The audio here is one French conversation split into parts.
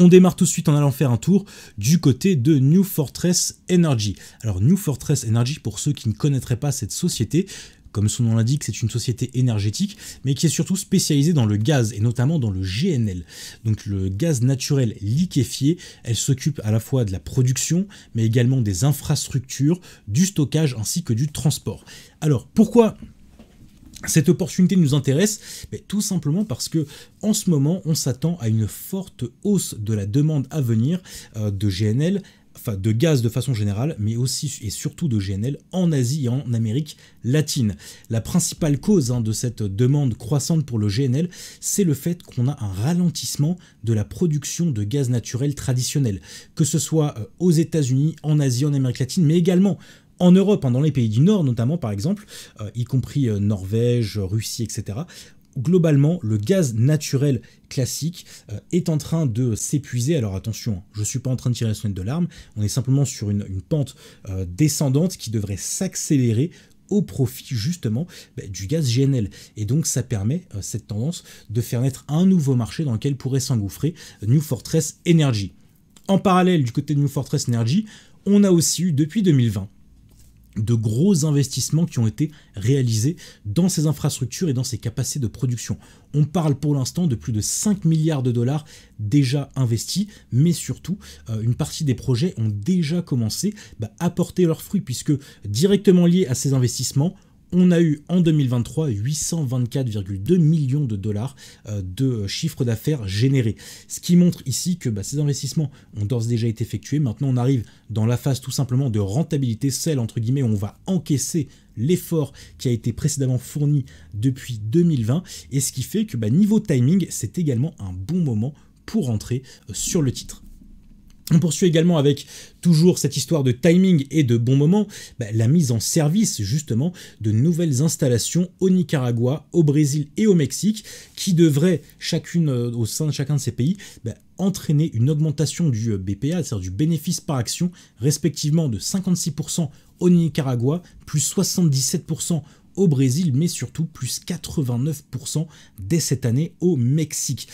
On démarre tout de suite en allant faire un tour du côté de New Fortress Energy. Alors New Fortress Energy, pour ceux qui ne connaîtraient pas cette société, comme son nom l'indique, c'est une société énergétique, mais qui est surtout spécialisée dans le gaz, et notamment dans le GNL, donc le gaz naturel liquéfié. Elle s'occupe à la fois de la production, mais également des infrastructures, du stockage ainsi que du transport. Alors pourquoi cette opportunité nous intéresse? Tout simplement parce que en ce moment, on s'attend à une forte hausse de la demande à venir de GNL, enfin de gaz de façon générale, mais aussi et surtout de GNL en Asie et en Amérique latine. La principale cause de cette demande croissante pour le GNL, c'est le fait qu'on a un ralentissement de la production de gaz naturel traditionnel, que ce soit aux États-Unis, en Asie, en Amérique latine, mais également en Europe, dans les pays du Nord notamment par exemple, y compris Norvège, Russie, etc. Globalement, le gaz naturel classique est en train de s'épuiser. Alors attention, je ne suis pas en train de tirer la sonnette d'alarme, on est simplement sur une pente descendante qui devrait s'accélérer au profit justement du gaz GNL. Et donc ça permet, cette tendance, de faire naître un nouveau marché dans lequel pourrait s'engouffrer New Fortress Energy. En parallèle, du côté de New Fortress Energy, on a aussi eu depuis 2020 de gros investissements qui ont été réalisés dans ces infrastructures et dans ces capacités de production. On parle pour l'instant de plus de 5 milliards de dollars déjà investis, mais surtout, une partie des projets ont déjà commencé à porter leurs fruits, puisque directement liés à ces investissements, on a eu en 2023 824,2 millions de dollars de chiffre d'affaires généré. Ce qui montre ici que ces investissements ont d'ores et déjà été effectués. Maintenant, on arrive dans la phase tout simplement de rentabilité, celle entre guillemets où on va encaisser l'effort qui a été précédemment fourni depuis 2020. Et ce qui fait que niveau timing, c'est également un bon moment pour entrer sur le titre. On poursuit également avec toujours cette histoire de timing et de bon moment, la mise en service justement de nouvelles installations au Nicaragua, au Brésil et au Mexique qui devraient chacune au sein de chacun de ces pays entraîner une augmentation du BPA, c'est-à-dire du bénéfice par action, respectivement de 56% au Nicaragua, plus 77% au Brésil, mais surtout plus 89% dès cette année au Mexique.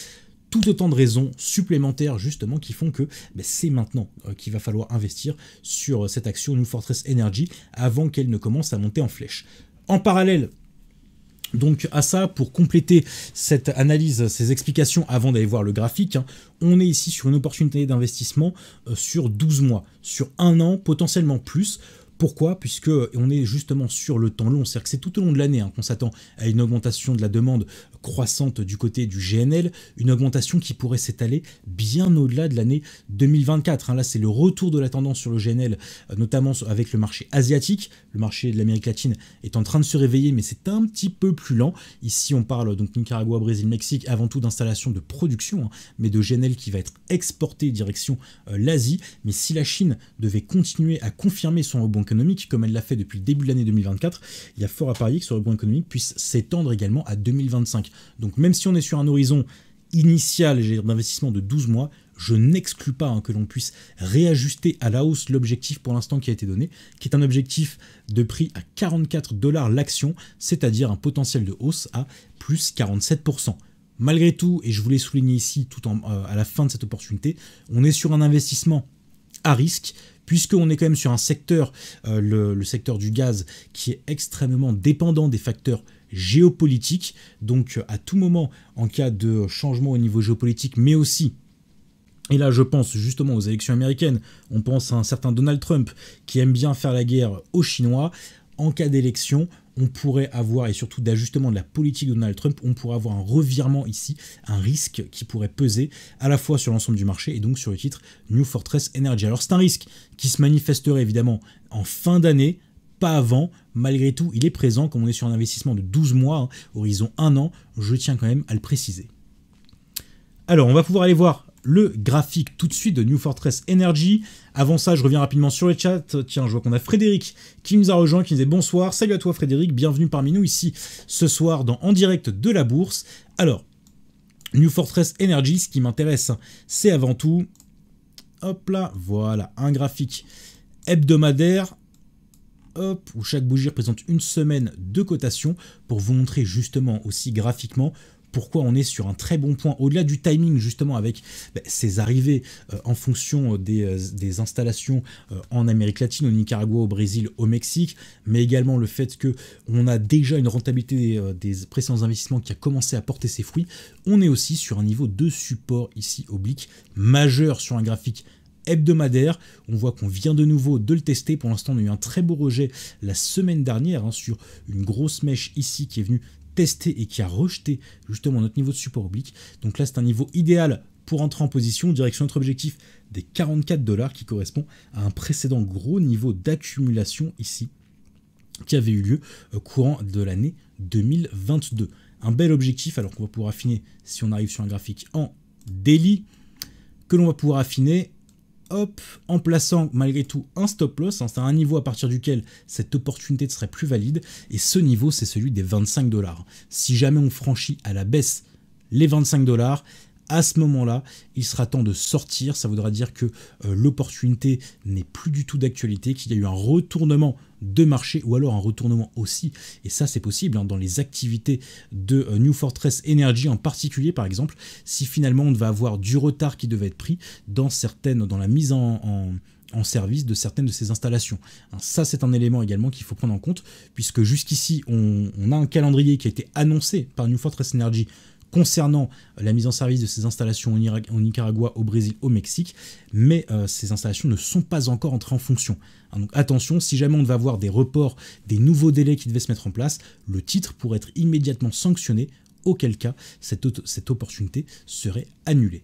Tout autant de raisons supplémentaires justement qui font que c'est maintenant qu'il va falloir investir sur cette action New Fortress Energy avant qu'elle ne commence à monter en flèche. En parallèle, donc à ça, pour compléter cette analyse, ces explications avant d'aller voir le graphique, on est ici sur une opportunité d'investissement sur 12 mois, sur un an, potentiellement plus. Pourquoi? Puisque on est justement sur le temps long, c'est-à-dire que c'est tout au long de l'année qu'on s'attend à une augmentation de la demande croissante du côté du GNL, une augmentation qui pourrait s'étaler bien au-delà de l'année 2024. Là, c'est le retour de la tendance sur le GNL, notamment avec le marché asiatique. Le marché de l'Amérique latine est en train de se réveiller, mais c'est un petit peu plus lent. Ici, on parle donc Nicaragua, Brésil, Mexique, avant tout d'installation de production, mais de GNL qui va être exporté direction l'Asie. Mais si la Chine devait continuer à confirmer son rebond économique, comme elle l'a fait depuis le début de l'année 2024, il y a fort à parier que ce rebond économique puisse s'étendre également à 2025. Donc même si on est sur un horizon initial d'investissement de 12 mois, je n'exclus pas que l'on puisse réajuster à la hausse l'objectif pour l'instant qui a été donné, qui est un objectif de prix à 44 $ l'action, c'est-à-dire un potentiel de hausse à plus 47%. Malgré tout, et je voulais souligner ici à la fin de cette opportunité, on est sur un investissement à risque, puisqu'on est quand même sur un secteur, le secteur du gaz, qui est extrêmement dépendant des facteurs géopolitiques. Donc à tout moment, en cas de changement au niveau géopolitique, mais aussi, et là je pense justement aux élections américaines, on pense à un certain Donald Trump qui aime bien faire la guerre aux Chinois. En cas d'élection, on pourrait avoir, et surtout d'ajustement de la politique de Donald Trump, on pourrait avoir un revirement ici, un risque qui pourrait peser à la fois sur l'ensemble du marché et donc sur le titre New Fortress Energy. Alors c'est un risque qui se manifesterait évidemment en fin d'année, pas avant. Malgré tout, il est présent, comme on est sur un investissement de 12 mois, horizon 1 an, je tiens quand même à le préciser. Alors, on va pouvoir aller voir le graphique tout de suite de New Fortress Energy. Avant ça, je reviens rapidement sur le chat. Tiens, je vois qu'on a Frédéric qui nous a rejoint, qui nous dit bonsoir. Salut à toi Frédéric, bienvenue parmi nous ici ce soir En Direct de la Bourse. Alors, New Fortress Energy, ce qui m'intéresse, c'est avant tout, hop là, voilà, un graphique hebdomadaire, hop, où chaque bougie représente une semaine de cotation pour vous montrer justement aussi graphiquement pourquoi on est sur un très bon point, au-delà du timing justement avec ces arrivées en fonction des installations en Amérique latine, au Nicaragua, au Brésil, au Mexique, mais également le fait qu'on a déjà une rentabilité des précédents investissements qui a commencé à porter ses fruits. On est aussi sur un niveau de support ici oblique majeur sur un graphique hebdomadaire. On voit qu'on vient de nouveau de le tester. Pour l'instant, on a eu un très beau rejet la semaine dernière sur une grosse mèche ici qui est venue tester et qui a rejeté justement notre niveau de support oblique. Donc là, c'est un niveau idéal pour entrer en position, direction notre objectif des 44 $ qui correspond à un précédent gros niveau d'accumulation ici qui avait eu lieu courant de l'année 2022. Un bel objectif, alors qu'on va pouvoir affiner si on arrive sur un graphique en daily, que l'on va pouvoir affiner en plaçant malgré tout un stop loss, c'est un niveau à partir duquel cette opportunité serait plus valide, et ce niveau c'est celui des 25 $. Si jamais on franchit à la baisse les 25 $, à ce moment-là, il sera temps de sortir. Ça voudra dire que l'opportunité n'est plus du tout d'actualité, qu'il y a eu un retournement de marché ou alors un retournement aussi. Et ça, c'est possible dans les activités de New Fortress Energy en particulier, par exemple, si finalement on va avoir du retard qui devait être pris dans la mise en service de certaines de ces installations. Ça, c'est un élément également qu'il faut prendre en compte, puisque jusqu'ici, on a un calendrier qui a été annoncé par New Fortress Energy concernant la mise en service de ces installations au Nicaragua, au Brésil, au Mexique, mais ces installations ne sont pas encore entrées en fonction. Donc attention, si jamais on va avoir des reports, des nouveaux délais qui devaient se mettre en place, le titre pourrait être immédiatement sanctionné, auquel cas cette opportunité serait annulée.